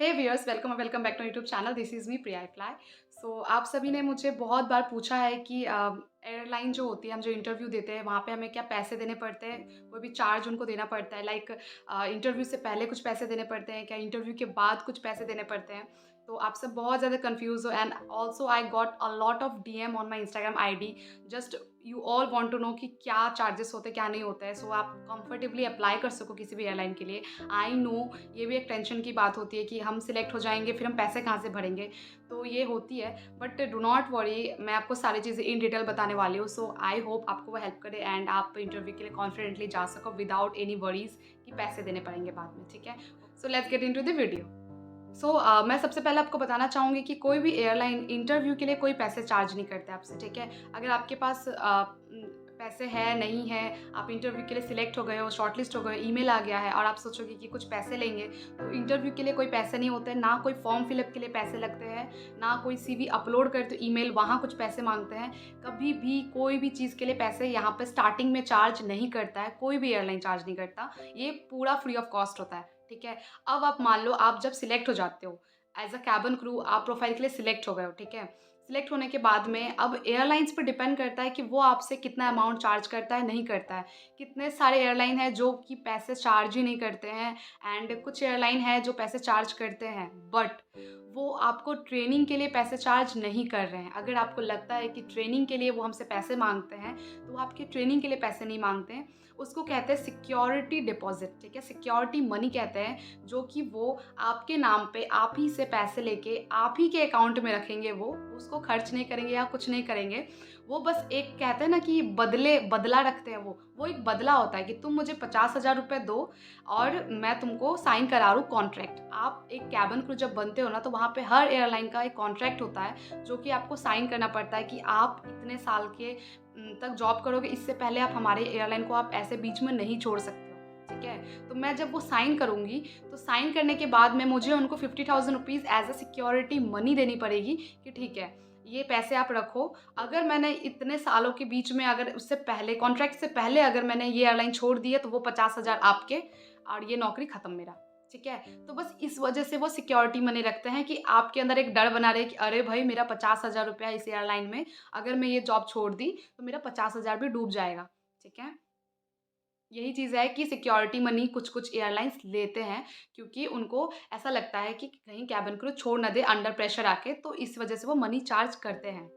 Hey viewers, welcome back to YouTube channel. This is me Priya Fly. So आप सभी ने मुझे बहुत बार पूछा है कि एयरलाइन जो होती है, हम जो इंटरव्यू देते हैं वहाँ पे हमें क्या पैसे देने पड़ते हैं, कोई भी चार्ज उनको देना पड़ता है। लाइक इंटरव्यू से पहले कुछ पैसे देने पड़ते हैं क्या, इंटरव्यू के बाद कुछ पैसे देने पड़ते हैं। तो आप सब बहुत ज़्यादा कन्फ्यूज़ हो and also I got a lot of DM on my Instagram ID. Just you all want to know कि क्या चार्जेस होते हैं, क्या नहीं होता है, सो आप कंफर्टेबली अप्लाई कर सको किसी भी एयरलाइन के लिए। आई नो ये भी एक टेंशन की बात होती है कि हम सिलेक्ट हो जाएँगे, फिर हम पैसे कहाँ से भरेंगे? तो ये होती है, बट डू नॉट वरी, मैं आपको सारी चीज़ें इन डिटेल बताने वाली हूँ। सो आई होप आपको वो हेल्प करे एंड आप इंटरव्यू के लिए कॉन्फिडेंटली जा सको विदाउट एनी वरीज़ कि पैसे देने पड़ेंगे बाद में, ठीक है? So let's get into the video. मैं सबसे पहले आपको बताना चाहूँगी कि कोई भी एयरलाइन इंटरव्यू के लिए कोई पैसे चार्ज नहीं करते आपसे, ठीक है? अगर आपके पास पैसे है, नहीं है, आप इंटरव्यू के लिए सिलेक्ट हो गए हो, शॉर्टलिस्ट हो गए हो, ईमेल आ गया है और आप सोचोगे कि कुछ पैसे लेंगे, तो इंटरव्यू के लिए कोई पैसे नहीं होते, ना कोई फॉर्म फिलअप के लिए पैसे लगते हैं, ना कोई सीवी अपलोड करते हो ईमेल, वहाँ कुछ पैसे माँगते हैं। कभी भी कोई भी चीज़ के लिए पैसे यहाँ पे स्टार्टिंग में चार्ज नहीं करता है, कोई भी एयरलाइन चार्ज नहीं करता, ये पूरा फ्री ऑफ कॉस्ट होता है, ठीक है? अब आप मान लो आप जब सिलेक्ट हो जाते हो, एज़ अ कैबिन क्रू आप प्रोफाइल के लिए सिलेक्ट हो गए हो, ठीक है? सिलेक्ट होने के बाद में अब एयरलाइंस पे डिपेंड करता है कि वो आपसे कितना अमाउंट चार्ज करता है, नहीं करता है। कितने सारे एयरलाइन हैं जो कि पैसे चार्ज ही नहीं करते हैं एंड कुछ एयरलाइन है जो पैसे चार्ज करते हैं, बट वो आपको ट्रेनिंग के लिए पैसे चार्ज नहीं कर रहे हैं। अगर आपको लगता है कि ट्रेनिंग के लिए वो हमसे पैसे माँगते हैं, तो वो आपकी ट्रेनिंग के लिए पैसे नहीं माँगते हैं। उसको कहते हैं सिक्योरिटी डिपॉज़िट, ठीक है? सिक्योरिटी मनी कहते हैं, जो कि वो आपके नाम पे आप ही से पैसे लेके आप ही के अकाउंट में रखेंगे, वो उसको खर्च नहीं करेंगे या कुछ नहीं करेंगे। वो बस एक कहते हैं ना कि बदला रखते हैं वो एक बदला होता है कि तुम मुझे 50,000 रुपए दो और मैं तुमको साइन करा रहा हूँ कॉन्ट्रैक्ट। आप एक कैबिन क्रू जब बनते हो ना, तो वहाँ पे हर एयरलाइन का एक कॉन्ट्रैक्ट होता है जो कि आपको साइन करना पड़ता है कि आप इतने साल के तक जॉब करोगे, इससे पहले आप हमारे एयरलाइन को आप ऐसे बीच में नहीं छोड़ सकते हो, ठीक है? तो मैं जब वो साइन करूँगी, तो साइन करने के बाद में मुझे उनको 50,000 rupees as a security money देनी पड़ेगी कि ठीक है, ये पैसे आप रखो। अगर मैंने इतने सालों के बीच में, अगर उससे पहले कॉन्ट्रैक्ट से पहले अगर मैंने ये एयरलाइन छोड़ दी है, तो वो 50,000 आपके और ये नौकरी खत्म मेरा, ठीक है? तो बस इस वजह से वो सिक्योरिटी मनी रखते हैं कि आपके अंदर एक डर बना रहे कि अरे भाई, मेरा 50,000 रुपया इस एयरलाइन में, अगर मैं ये जॉब छोड़ दी तो मेरा 50,000 भी डूब जाएगा, ठीक है? यही चीज़ है कि सिक्योरिटी मनी कुछ-कुछ एयरलाइंस लेते हैं, क्योंकि उनको ऐसा लगता है कि कहीं केबिन क्रू छोड़ ना दे अंडर प्रेशर आके, तो इस वजह से वो मनी चार्ज करते हैं।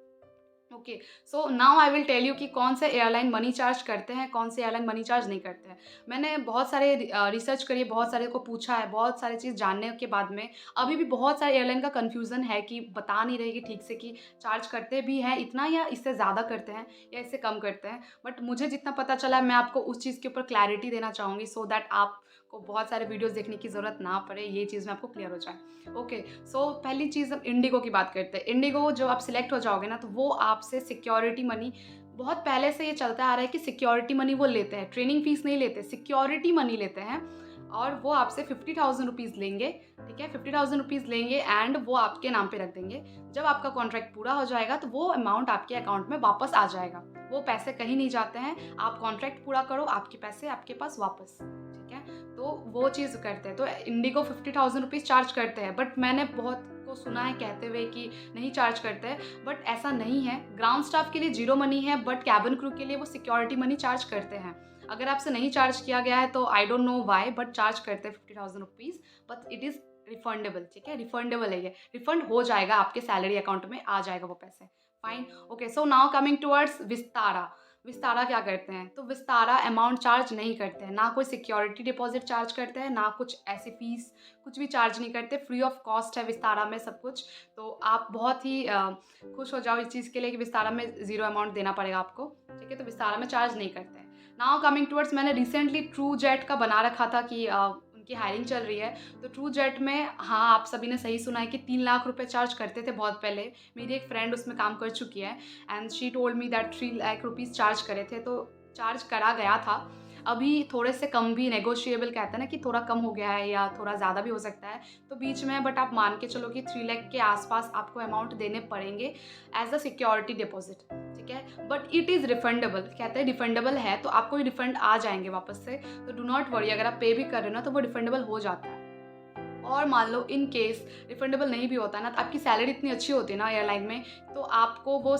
Okay, so now I will tell you कि कौन से एयरलाइन मनी चार्ज करते हैं, कौन से एयरलाइन मनी चार्ज नहीं करते हैं। मैंने बहुत सारे रिसर्च करी है, बहुत सारे को पूछा है, बहुत सारी चीज़ जानने के बाद में अभी भी बहुत सारे एयरलाइन का कन्फ्यूज़न है कि बता नहीं रहे कि ठीक से कि चार्ज करते भी हैं इतना या इससे ज़्यादा करते हैं या इससे कम करते हैं। बट मुझे जितना पता चला है, मैं आपको उस चीज़ के ऊपर क्लैरिटी देना चाहूँगी सो दैट आपको बहुत सारे वीडियोज़ देखने की ज़रूरत ना पड़े, ये चीज़ में आपको क्लियर हो जाए। ओके, पहली चीज़ हम इंडिगो की बात करते हैं। इंडिगो जब आप सिलेक्ट हो जाओगे ना, तो वो आपसे सिक्योरिटी मनी, बहुत पहले से ये चलता आ रहा है कि सिक्योरिटी मनी वो लेते हैं, ट्रेनिंग फीस नहीं लेते, सिक्योरिटी मनी लेते हैं और वो आपसे 50,000 रुपीज़ लेंगे, ठीक है? 50,000 रुपीज़ लेंगे एंड वो आपके नाम पे रख देंगे। जब आपका कॉन्ट्रैक्ट पूरा हो जाएगा, तो वो अमाउंट आपके अकाउंट में वापस आ जाएगा। वो पैसे कहीं नहीं जाते हैं, आप कॉन्ट्रैक्ट पूरा करो, आपके पैसे आपके पास वापस, ठीक है? तो वो चीज़ करते हैं। तो इंडिगो 50,000 रुपीज़ चार्ज करते हैं, बट मैंने बहुत को सुना है कहते हुए कि नहीं चार्ज करते हैं, बट ऐसा नहीं है। ग्राउंड स्टाफ के लिए ज़ीरो मनी है, बट कैबिन क्रू के लिए वो सिक्योरिटी मनी चार्ज करते हैं। अगर आपसे नहीं चार्ज किया गया है तो I don't know why, but charge करते हैं 50,000 rupees, but it is refundable, ठीक है? रिफंडेबल है ये, रिफंड हो जाएगा, आपके सैलरी अकाउंट में आ जाएगा वो पैसे। Fine, okay, so now coming towards Vistara. Vistara क्या करते हैं? तो विस्तारा अमाउंट चार्ज नहीं करते हैं, ना कोई सिक्योरिटी डिपॉज़िट चार्ज करते हैं, ना कुछ ऐसी फ़ीस, कुछ भी चार्ज नहीं करते, फ्री ऑफ कॉस्ट है विस्तारा में सब कुछ। तो आप बहुत ही खुश हो जाओ इस चीज़ के लिए कि विस्तारा में ज़ीरो अमाउंट देना पड़ेगा आपको, ठीक है? तो विस्तारा में चार्ज नहीं करते हैं। नाउ कमिंग टुवर्ड्स, मैंने रिसेंटली ट्रू जेट का बना रखा था कि उनकी हायरिंग चल रही है, तो ट्रू जेट में, हाँ, आप सभी ने सही सुना है कि 3 लाख रुपए चार्ज करते थे बहुत पहले। मेरी एक फ्रेंड उसमें काम कर चुकी है and she told me that 3 lakh rupees charge करे थे, तो चार्ज करा गया था। अभी थोड़े से कम भी नेगोशिएबल कहते हैं ना कि थोड़ा कम हो गया है या थोड़ा ज़्यादा भी हो सकता है, तो बीच में, बट आप मान के चलो कि 3 लाख के आसपास आपको अमाउंट देने पड़ेंगे एज़ अ सिक्योरिटी डिपॉज़िट, ठीक है? बट इट इज़ रिफंडेबल, कहते हैं रिफंडेबल है, तो आपको रिफंड आ जाएँगे वापस से, तो डू नॉट वरी, अगर आप पे भी कर रहे हो ना, तो वो रिफंडेबल हो जाता है। और मान लो इन केस रिफंडेबल नहीं भी होता है ना, तो आपकी सैलरी इतनी अच्छी होती है ना एयरलाइन में, तो आपको वो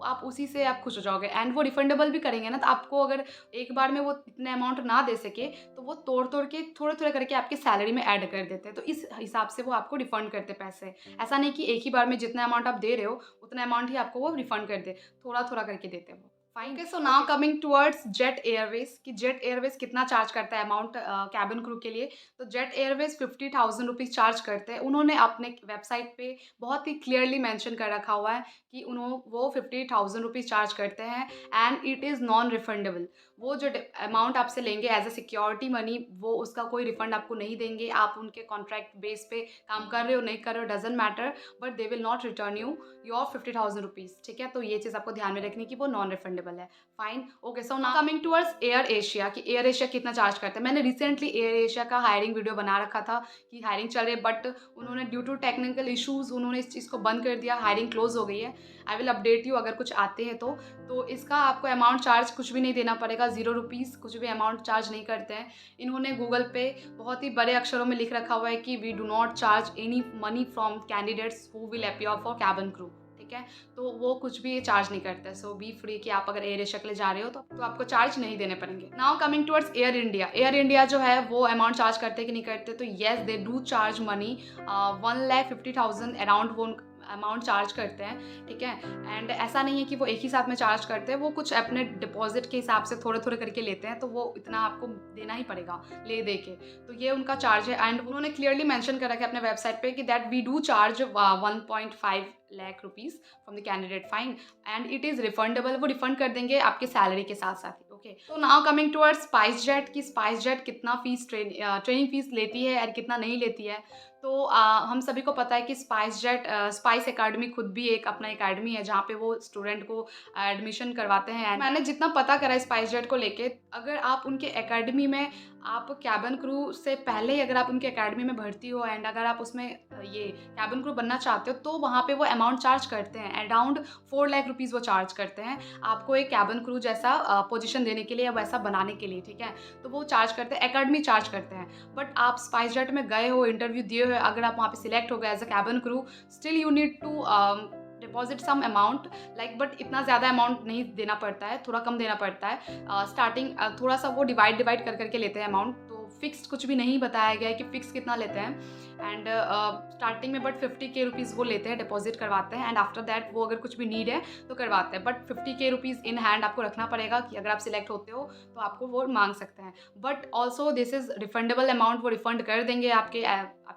आप उसी से आप खुश हो जाओगे। एंड वो रिफंडेबल भी करेंगे ना, तो आपको अगर एक बार में वो इतने अमाउंट ना दे सके, तो वो तोड़-तोड़ के थोड़े-थोड़े करके आपकी सैलरी में ऐड कर देते हैं। तो इस हिसाब से वो आपको रिफंड करते हैं पैसे। ऐसा नहीं कि एक ही बार में जितना अमाउंट आप दे रहे हो, उतना अमाउंट ही आपको वो रिफंड कर दे। थोड़ा-थोड़ा करके देते हैं वो। Fine. Okay, so now coming towards jet Airways कि जेट एयरवेज़ कितना चार्ज करता है अमाउंट केबिन क्रू के लिए। तो जेट एयरवेज़ 50,000 रुपीज़ चार्ज करते हैं। उन्होंने अपने वेबसाइट पे बहुत ही क्लियरली मेंशन कर रखा हुआ है कि वो 50,000 रुपीज़ चार्ज करते हैं and it is non refundable. वो जो अमाउंट आपसे लेंगे एज अ सिक्योरिटी मनी, वो उसका कोई रिफंड आपको नहीं देंगे। आप उनके कॉन्ट्रैक्ट बेस पे काम कर रहे हो नहीं कर रहे हो doesn't matter, but they will not return you your 50,000 rupees. ठीक है, तो ये चीज़ आपको ध्यान में रखनी कि वो नॉन रिफंडेबल है। Fine. Okay, so now coming towards air Asia कि एयर एशिया कितना चार्ज करता है। मैंने रिसेंटली एयर एशिया का हायरिंग वीडियो बना रखा था कि हायरिंग चल रही है, बट उन्होंने ड्यू टू टेक्निकल इश्यूज़ उन्होंने इस चीज़ को बंद कर दिया, हायरिंग क्लोज हो गई है। आई विल अपडेट यू अगर कुछ आते हैं तो इसका आपको अमाउंट चार्ज कुछ भी नहीं देना पड़ेगा, 0 रुपीज़ कुछ भी अमाउंट चार्ज नहीं करते हैं। इन्होंने गूगल पे बहुत ही बड़े अक्षरों में लिख रखा हुआ है कि we do not charge any money from candidates who will appear for cabin crew. ठीक है, तो वो कुछ भी चार्ज नहीं करते। सो बी फ्री कि आप अगर एयर एशिया के लिए जा रहे हो तो आपको चार्ज नहीं देने पड़ेंगे। Now coming towards air India. Air India जो है वो अमाउंट चार्ज करते हैं कि नहीं करते, तो yes they do charge money 1,50,000 around वो अमाउंट चार्ज करते हैं। ठीक है, एंड ऐसा नहीं है कि वो एक ही साथ में चार्ज करते हैं, वो कुछ अपने डिपॉजिट के हिसाब से थोड़े-थोड़े करके लेते हैं, तो वो इतना आपको देना ही पड़ेगा ले दे के। तो ये उनका चार्ज है एंड उन्होंने क्लियरली मेंशन कर रखा है अपने वेबसाइट पे कि that we do charge 1.5 lakh rupees from the candidate fine and it is refundable. वो रिफंड कर देंगे आपके सैलरी के साथ-साथ ही। ओके, तो now coming towards SpiceJet कि स्पाइस जेट कितना फीस ट्रेनिंग फीस लेती है और कितना नहीं लेती है। तो हम सभी को पता है कि स्पाइस एकेडमी खुद भी एक अपना एकेडमी है जहाँ पे वो स्टूडेंट को एडमिशन करवाते हैं। मैंने जितना पता करा है स्पाइस जेट को लेके, अगर आप उनके एकेडमी में आप कैबिन क्रू से पहले ही अगर आप उनके एकेडमी में भर्ती हो एंड अगर आप उसमें ये कैबिन क्रू बनना चाहते हो, तो वहाँ पे वो अमाउंट चार्ज करते हैं। अराउंड 4 लाख रुपीज़ वो चार्ज करते हैं आपको एक कैबिन क्रू जैसा पोजीशन देने के लिए या वैसा बनाने के लिए। ठीक है, तो वो चार्ज करते हैं, एकेडमी चार्ज करते हैं। बट आप स्पाइस जेट में गए हो, इंटरव्यू दिए हो, अगर आप वहाँ पे सिलेक्ट हो गए as a cabin crew, still you need to deposit some amount like, but इतना ज़्यादा अमाउंट नहीं देना पड़ता है, थोड़ा कम देना पड़ता है। स्टार्टिंग थोड़ा सा वो डिवाइड कर करके लेते हैं अमाउंट, तो फिक्स्ड कुछ भी नहीं बताया गया है कि फिक्स कितना लेते हैं। एंड स्टार्टिंग में बट 50K रुपीज़ वो लेते हैं, डिपॉजिट करवाते हैं एंड आफ्टर दैट वो अगर कुछ भी नीड है तो करवाते हैं। But 50K rupees in hand आपको रखना पड़ेगा कि अगर आप सिलेक्ट होते हो तो आपको वो मांग सकते हैं। But also this is refundable amount, वो रिफंड कर देंगे आपकी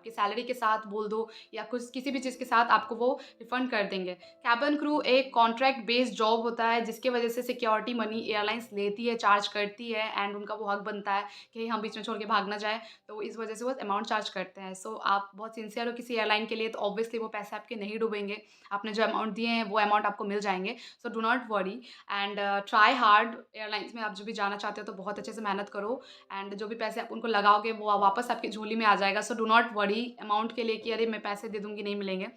सैलरी के साथ बोल दो या कुछ किसी भी चीज़ के साथ आपको वो रिफंड कर देंगे। कैबिन क्रू एक कॉन्ट्रैक्ट बेस्ड जॉब होता है जिसकी वजह से सिक्योरिटी मनी एयरलाइंस लेती है, चार्ज करती है एंड उनका वो हक बनता है कि हम बीच में छोड़ के भाग ना जाए, तो इस वजह से वो अमाउंट चार्ज करते हैं। सो आप बहुत सिंसियर हो किसी एयरलाइन के लिए तो ऑब्वियसली वो पैसे आपके नहीं डूबेंगे, आपने जो अमाउंट दिए हैं वो अमाउंट आपको मिल जाएंगे। So do not worry and try hard. Airlines में आप जो भी जाना चाहते हो तो बहुत अच्छे से मेहनत करो एंड जो भी पैसे आप उनको लगाओगे वो वापस आपकी झोली में आ जाएगा। So do not worry amount के लिए कि अरे मैं पैसे दे दूँगी नहीं मिलेंगे।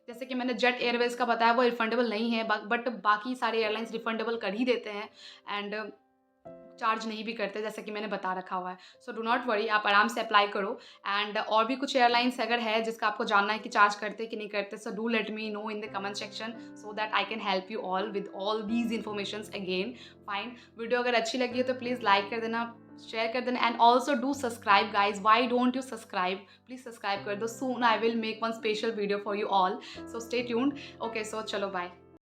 जैसे कि मैंने जेट एयरवेज़ का बताया वो रिफंडेबल नहीं है, बट बाकी सारे एयरलाइंस रिफंडेबल कर ही देते हैं एंड चार्ज नहीं भी करते जैसे कि मैंने बता रखा हुआ है। सो डू नॉट वरी, आप आराम से अप्लाई करो एंड और भी कुछ एयरलाइंस अगर है जिसका आपको जानना है कि चार्ज करते कि नहीं करते, so do let me know in the comment section so that I can help you all with all these informations again. Fine, video अगर अच्छी लगी हो तो प्लीज़ लाइक कर देना, शेयर कर देना and also do subscribe guys. Why don't you subscribe, please subscribe कर दो। Soon I will make one special video for you all, so stay tuned. Okay, so चलो बाय।